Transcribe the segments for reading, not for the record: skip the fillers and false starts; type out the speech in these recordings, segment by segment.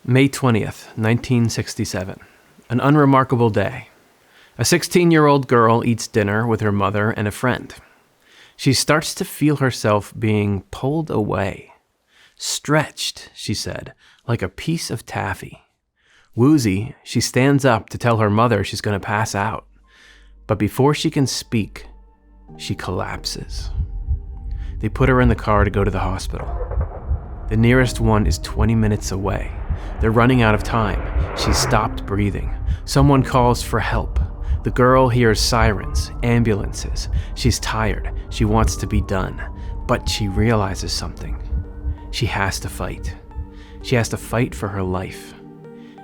May 20th, 1967. An unremarkable day. A 16-year-old girl eats dinner with her mother and a friend. She starts to feel herself being pulled away. Stretched, she said, like a piece of taffy. Woozy, she stands up to tell her mother she's going to pass out. But before she can speak, she collapses. They put her in the car to go to the hospital. The nearest one is 20 minutes away. They're running out of time. She's stopped breathing. Someone calls for help. The girl hears sirens, ambulances. She's tired. She wants to be done. But she realizes something. She has to fight. She has to fight for her life.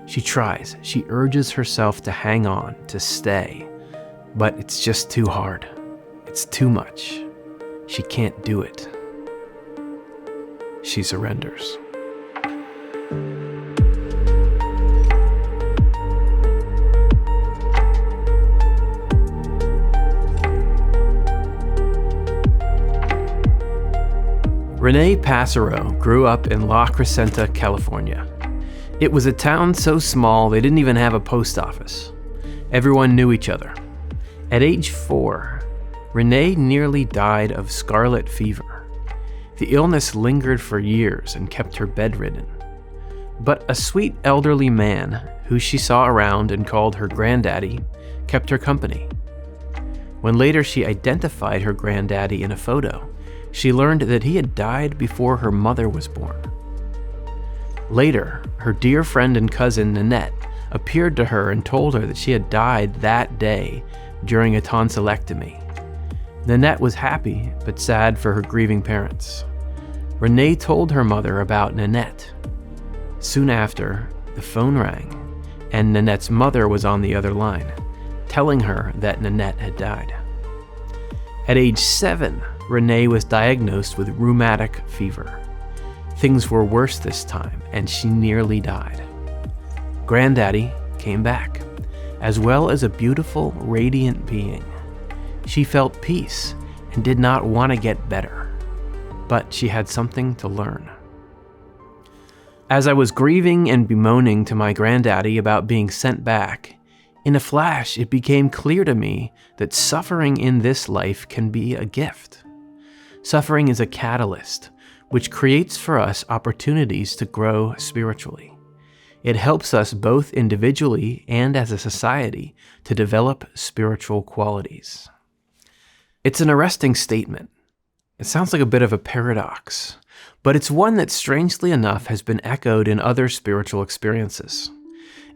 She tries. She urges herself to hang on, to stay. But it's just too hard. It's too much. She can't do it. She surrenders. Renee Passero grew up in La Crescenta, California. It was a town so small they didn't even have a post office. Everyone knew each other. At age 4, Renee nearly died of scarlet fever. The illness lingered for years and kept her bedridden. But a sweet elderly man, who she saw around and called her granddaddy, kept her company. When later she identified her granddaddy in a photo, she learned that he had died before her mother was born. Later, her dear friend and cousin Nanette appeared to her and told her that she had died that day during a tonsillectomy. Nanette was happy but sad for her grieving parents. Renee told her mother about Nanette. Soon after, the phone rang, and Nanette's mother was on the other line, telling her that Nanette had died. At age 7, Renee was diagnosed with rheumatic fever. Things were worse this time, and she nearly died. Granddaddy came back, as well as a beautiful, radiant being. She felt peace and did not want to get better, but she had something to learn. As I was grieving and bemoaning to my granddaddy about being sent back, in a flash it became clear to me that suffering in this life can be a gift. Suffering is a catalyst, which creates for us opportunities to grow spiritually. It helps us both individually and as a society to develop spiritual qualities. It's an arresting statement. It sounds like a bit of a paradox, but it's one that strangely enough has been echoed in other spiritual experiences.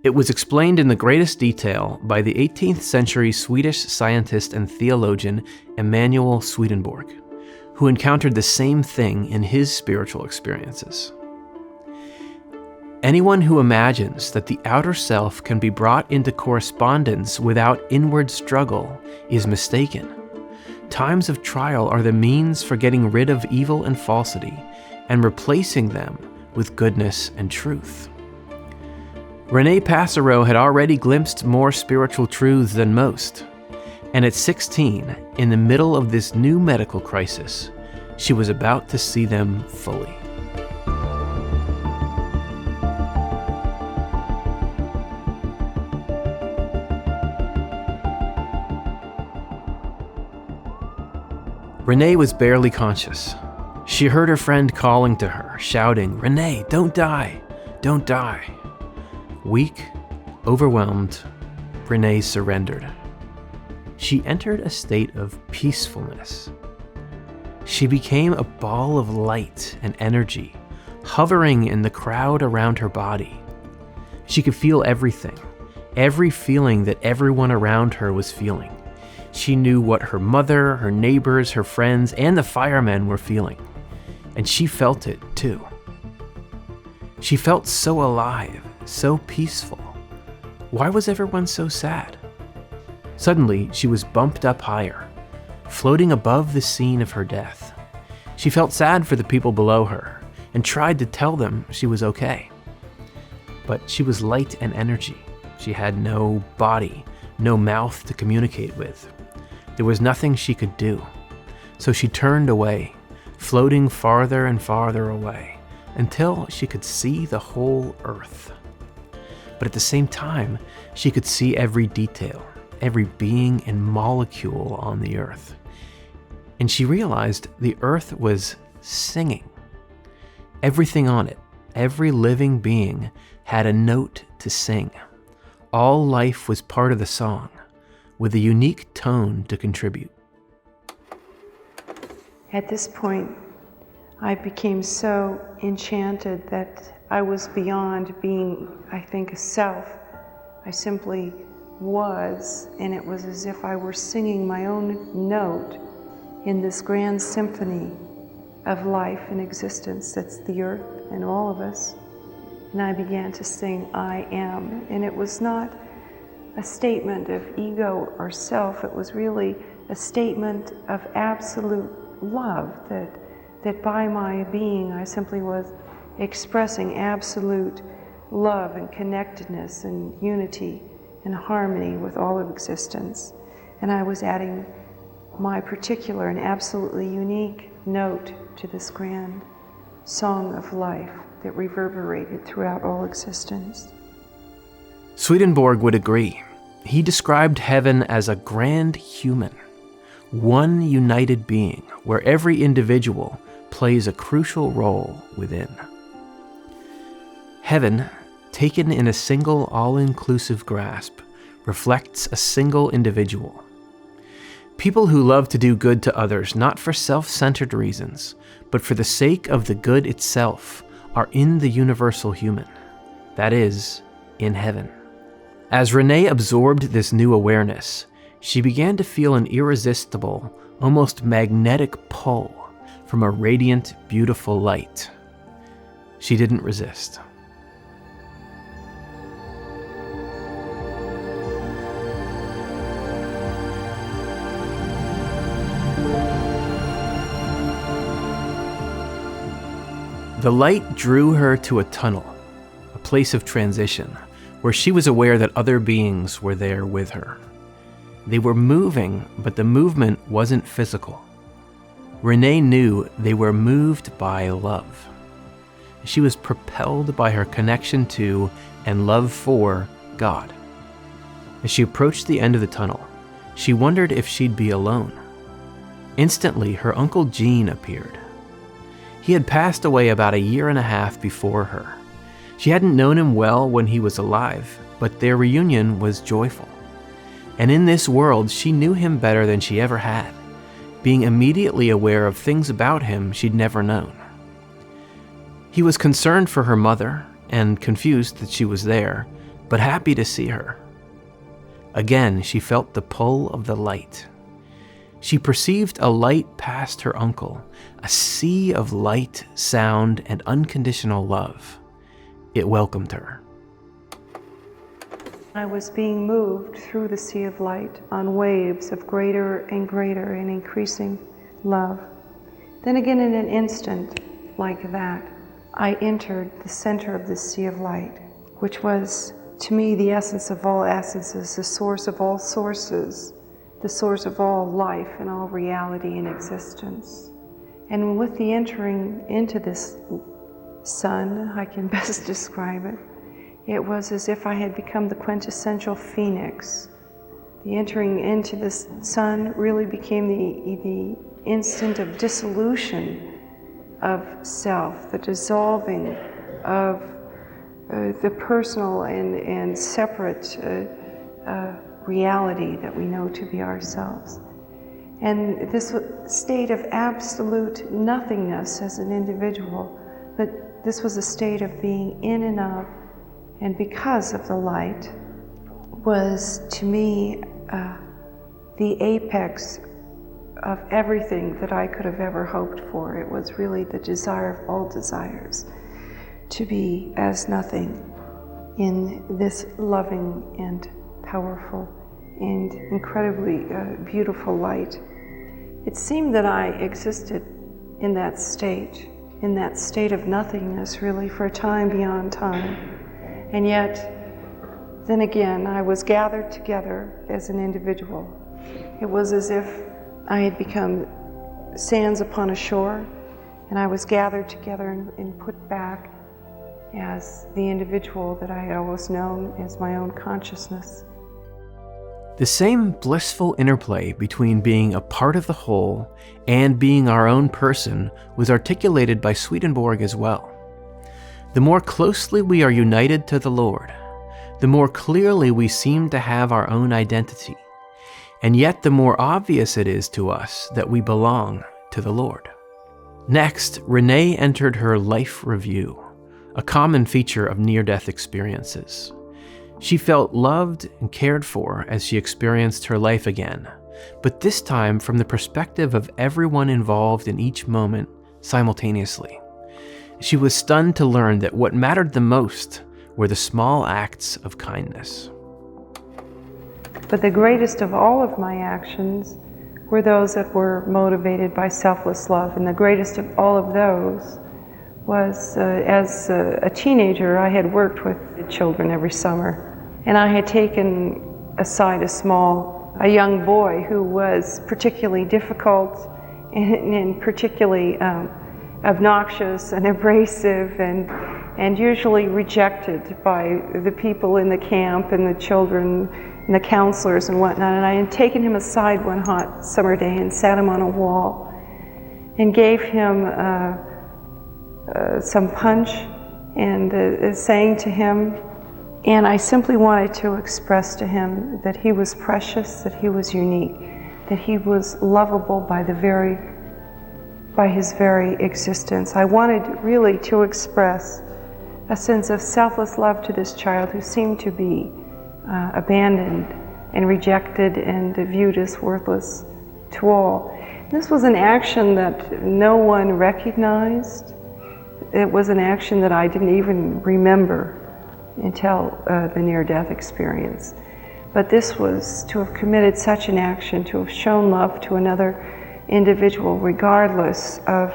It was explained in the greatest detail by the 18th century Swedish scientist and theologian Emanuel Swedenborg, who encountered the same thing in his spiritual experiences. Anyone who imagines that the outer self can be brought into correspondence without inward struggle is mistaken. Times of trial are the means for getting rid of evil and falsity and replacing them with goodness and truth. Renee Passero had already glimpsed more spiritual truths than most. And at 16, in the middle of this new medical crisis, she was about to see them fully. Renee was barely conscious. She heard her friend calling to her, shouting, "Renee, don't die! Don't die!" Weak, overwhelmed, Renee surrendered. She entered a state of peacefulness. She became a ball of light and energy, hovering in the crowd around her body. She could feel everything, every feeling that everyone around her was feeling. She knew what her mother, her neighbors, her friends, and the firemen were feeling. And she felt it too. She felt so alive, so peaceful. Why was everyone so sad? Suddenly, she was bumped up higher, floating above the scene of her death. She felt sad for the people below her and tried to tell them she was okay. But she was light and energy. She had no body, no mouth to communicate with. There was nothing she could do. So she turned away, floating farther and farther away, until she could see the whole earth. But at the same time, she could see every detail, every being and molecule on the earth. And she realized the earth was singing. Everything on it, every living being, had a note to sing. All life was part of the song, with a unique tone to contribute. At this point, I became so enchanted that I was beyond being, I think, a self. I simply was, and it was as if I were singing my own note in this grand symphony of life and existence that's the earth and all of us. And I began to sing, I am. And it was not a statement of ego or self, it was really a statement of absolute love, that by my being I simply was expressing absolute love and connectedness and unity and harmony with all of existence. And I was adding my particular and absolutely unique note to this grand song of life that reverberated throughout all existence. Swedenborg would agree. He described heaven as a grand human, one united being where every individual plays a crucial role within. Heaven, taken in a single all-inclusive grasp, reflects a single individual. People who love to do good to others, not for self-centered reasons, but for the sake of the good itself, are in the universal human, that is, in heaven. As Renee absorbed this new awareness, she began to feel an irresistible, almost magnetic pull from a radiant, beautiful light. She didn't resist. The light drew her to a tunnel, a place of transition, where she was aware that other beings were there with her. They were moving, but the movement wasn't physical. Renee knew they were moved by love. She was propelled by her connection to and love for God. As she approached the end of the tunnel, she wondered if she'd be alone. Instantly, her Uncle Gene appeared. He had passed away about 1.5 years before her. She hadn't known him well when he was alive, but their reunion was joyful. And in this world, she knew him better than she ever had, being immediately aware of things about him she'd never known. He was concerned for her mother and confused that she was there, but happy to see her. Again, she felt the pull of the light. She perceived a light past her uncle, a sea of light, sound, and unconditional love. It welcomed her. I was being moved through the sea of light on waves of greater and greater and increasing love. Then again, in an instant like that, I entered the center of the sea of light, which was, to me, the essence of all essences, the source of all sources, the source of all life and all reality and existence. And with the entering into this sun, I can best describe it, it was as if I had become the quintessential phoenix. The entering into this sun really became the instant of dissolution of self, the dissolving of the personal and separate reality that we know to be ourselves. And this state of absolute nothingness as an individual, but this was a state of being in and of, and because of the light, was to me the apex of everything that I could have ever hoped for. It was really the desire of all desires, to be as nothing in this loving and powerful and incredibly beautiful light. It seemed that I existed in that state of nothingness really for a time beyond time. And yet, then again, I was gathered together as an individual. It was as if I had become sands upon a shore, and I was gathered together and put back as the individual that I had always known as my own consciousness. The same blissful interplay between being a part of the whole and being our own person was articulated by Swedenborg as well. The more closely we are united to the Lord, the more clearly we seem to have our own identity, and yet the more obvious it is to us that we belong to the Lord. Next, Renee entered her life review, a common feature of near-death experiences. She felt loved and cared for as she experienced her life again, but this time from the perspective of everyone involved in each moment simultaneously. She was stunned to learn that what mattered the most were the small acts of kindness. But the greatest of all of my actions were those that were motivated by selfless love, and the greatest of all of those was as a teenager, I had worked with children every summer. And I had taken aside a young boy who was particularly difficult and particularly obnoxious and abrasive and usually rejected by the people in the camp and the children and the counselors and whatnot. And I had taken him aside one hot summer day and sat him on a wall and gave him some punch and saying to him, and I simply wanted to express to him that he was precious, that he was unique, that he was lovable by his very existence. I wanted really to express a sense of selfless love to this child who seemed to be abandoned and rejected and viewed as worthless to all. This was an action that no one recognized. It was an action that I didn't even remember until the near-death experience. But this was to have committed such an action, to have shown love to another individual, regardless of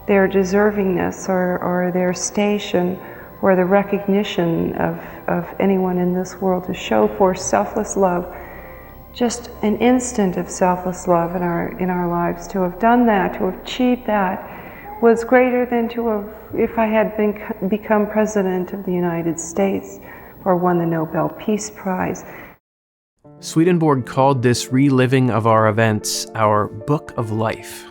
their deservingness or their station or the recognition of anyone in this world, to show forth selfless love, just an instant of selfless love in our lives. To have done that, to have achieved that, was greater than to have, if I had become President of the United States or won the Nobel Peace Prize. Swedenborg called this reliving of our events our book of life.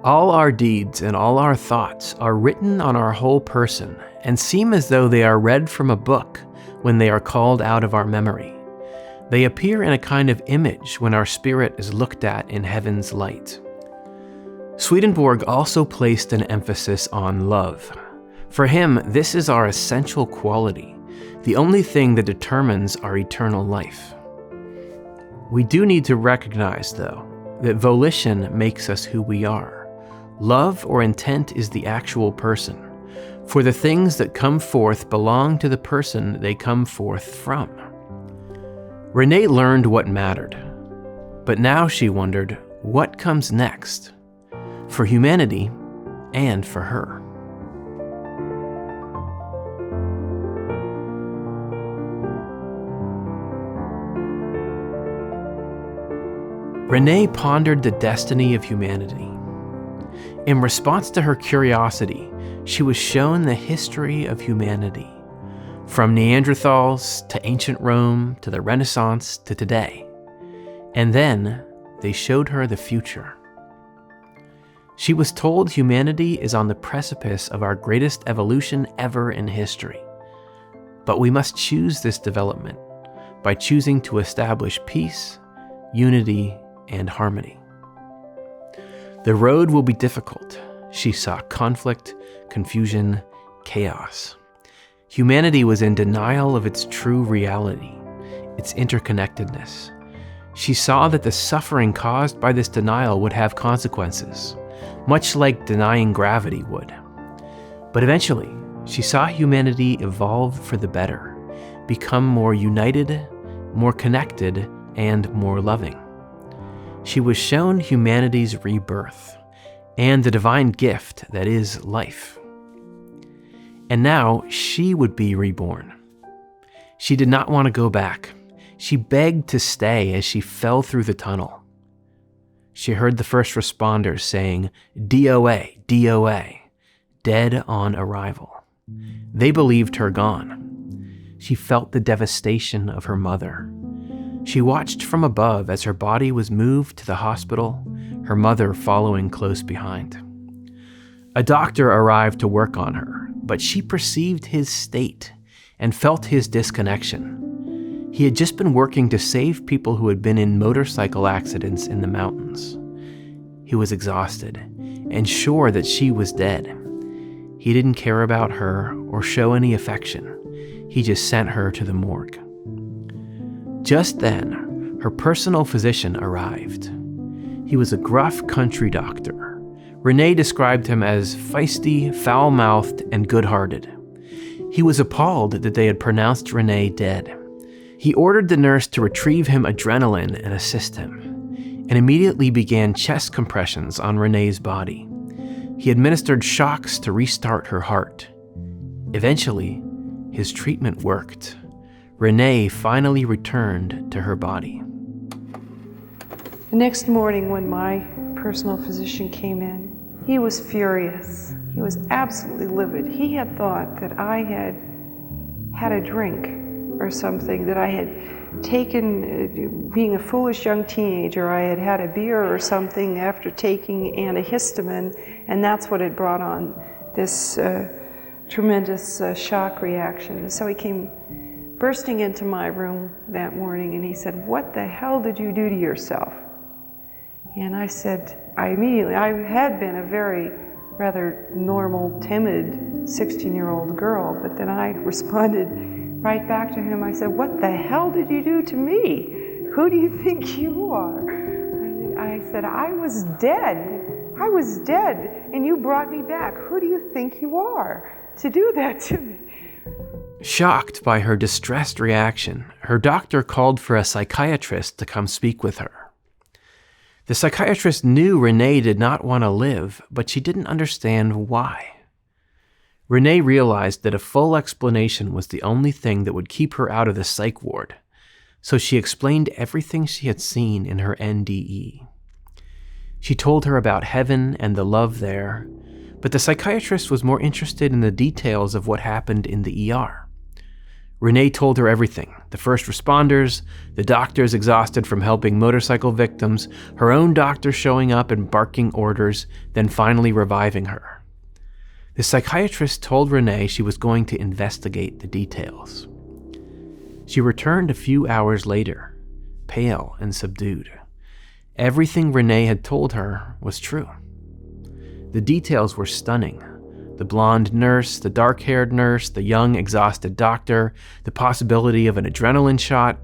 All our deeds and all our thoughts are written on our whole person and seem as though they are read from a book when they are called out of our memory. They appear in a kind of image when our spirit is looked at in heaven's light. Swedenborg also placed an emphasis on love. For him, this is our essential quality, the only thing that determines our eternal life. We do need to recognize, though, that volition makes us who we are. Love or intent is the actual person, for the things that come forth belong to the person they come forth from. Renee learned what mattered, but now she wondered what comes next, for humanity and for her. Renee pondered the destiny of humanity. In response to her curiosity, she was shown the history of humanity, from Neanderthals to ancient Rome to the Renaissance to today. And then they showed her the future. She was told humanity is on the precipice of our greatest evolution ever in history. But we must choose this development by choosing to establish peace, unity, and harmony. The road will be difficult. She saw conflict, confusion, chaos. Humanity was in denial of its true reality, its interconnectedness. She saw that the suffering caused by this denial would have consequences, much like denying gravity would. But eventually, she saw humanity evolve for the better, become more united, more connected, and more loving. She was shown humanity's rebirth and the divine gift that is life. And now she would be reborn. She did not want to go back. She begged to stay as she fell through the tunnel. she heard the first responders saying, "DOA, DOA," dead on arrival. They believed her gone. She felt the devastation of her mother. She watched from above as her body was moved to the hospital, her mother following close behind. A doctor arrived to work on her, but she perceived his state and felt his disconnection. He had just been working to save people who had been in motorcycle accidents in the mountains. He was exhausted and sure that she was dead. He didn't care about her or show any affection. He just sent her to the morgue. Just then, her personal physician arrived. He was a gruff country doctor. Renee described him as feisty, foul-mouthed, and good-hearted. He was appalled that they had pronounced Renee dead. He ordered the nurse to retrieve him adrenaline and assist him, and immediately began chest compressions on Renee's body. He administered shocks to restart her heart. Eventually, his treatment worked. Renee finally returned to her body. The next morning when my personal physician came in, he was furious. He was absolutely livid. He had thought that I had had a drink or something, that I had taken, being a foolish young teenager, I had had a beer or something after taking antihistamine, and that's what had brought on this tremendous shock reaction. And so he came bursting into my room that morning and he said, "What the hell did you do to yourself?" And I said, I had been a very rather normal, timid 16-year-old girl, but then I responded right back to him. I said, "What the hell did you do to me? Who do you think you are?" I said, I was dead, and you brought me back. Who do you think you are to do that to me? Shocked by her distressed reaction, her doctor called for a psychiatrist to come speak with her. The psychiatrist knew Renee did not want to live, but she didn't understand why. Renee realized that a full explanation was the only thing that would keep her out of the psych ward, so she explained everything she had seen in her NDE. She told her about heaven and the love there, but the psychiatrist was more interested in the details of what happened in the ER. Renee told her everything: the first responders, the doctors exhausted from helping motorcycle victims, her own doctor showing up and barking orders, then finally reviving her. The psychiatrist told Renee she was going to investigate the details. She returned a few hours later, pale and subdued. Everything Renee had told her was true. The details were stunning. The blonde nurse, the dark-haired nurse, the young, exhausted doctor, the possibility of an adrenaline shot,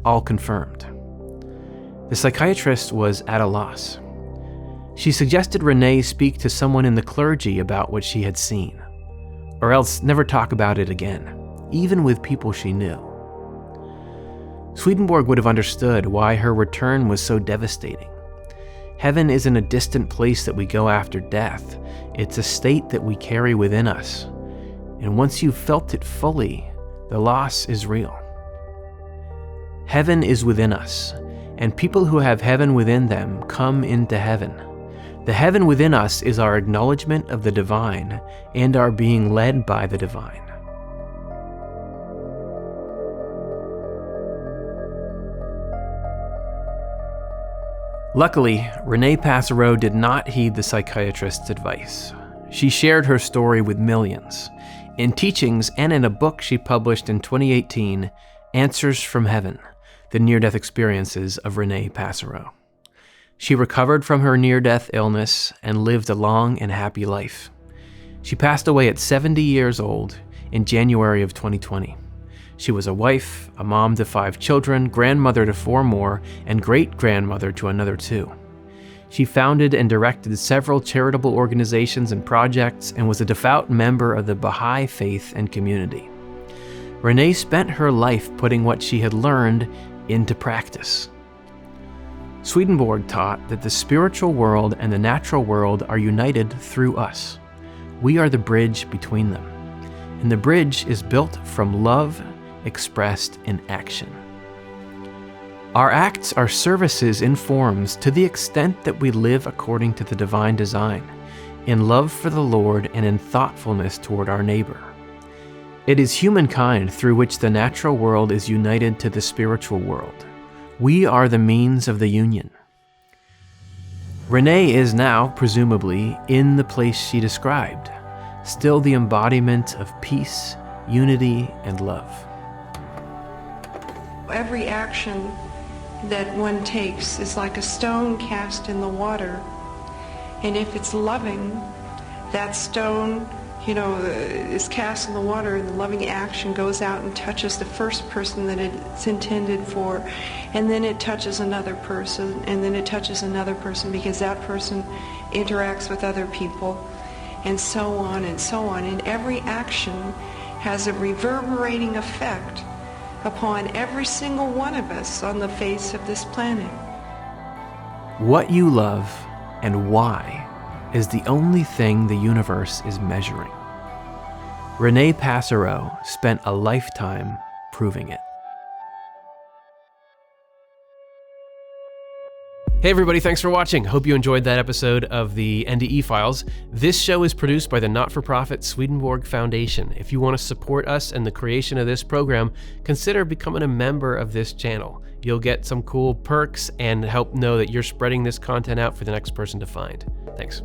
all confirmed. The psychiatrist was at a loss. She suggested Renee speak to someone in the clergy about what she had seen, or else never talk about it again, even with people she knew. Swedenborg would have understood why her return was so devastating. Heaven isn't a distant place that we go after death. It's a state that we carry within us. And once you've felt it fully, the loss is real. Heaven is within us, and people who have heaven within them come into heaven. The heaven within us is our acknowledgement of the divine and our being led by the divine. Luckily, Renee Passereau did not heed the psychiatrist's advice. She shared her story with millions, in teachings and in a book she published in 2018, Answers from Heaven, The Near-Death Experiences of Renee Passereau. She recovered from her near-death illness and lived a long and happy life. She passed away at 70 years old in January of 2020. She was a wife, a mom to 5 children, grandmother to 4 more, and great-grandmother to another 2. She founded and directed several charitable organizations and projects and was a devout member of the Baha'i faith and community. Renee spent her life putting what she had learned into practice. Swedenborg taught that the spiritual world and the natural world are united through us. We are the bridge between them, and the bridge is built from love expressed in action. Our acts are services in forms to the extent that we live according to the divine design, in love for the Lord and in thoughtfulness toward our neighbor. It is humankind through which the natural world is united to the spiritual world. We are the means of the union. Renee is now, presumably, in the place she described, still the embodiment of peace, unity, and love. Every action that one takes is like a stone cast in the water. And if it's loving, that stone, is cast in the water, and the loving action goes out and touches the first person that it's intended for, and then it touches another person, and then it touches another person, because that person interacts with other people, and so on and so on. And every action has a reverberating effect upon every single one of us on the face of this planet. What you love and why is the only thing the universe is measuring. Renee Passereau spent a lifetime proving it. Hey everybody, thanks for watching. Hope you enjoyed that episode of the NDE Files. This show is produced by the not-for-profit Swedenborg Foundation. If you want to support us and the creation of this program, consider becoming a member of this channel. You'll get some cool perks and help know that you're spreading this content out for the next person to find. Thanks.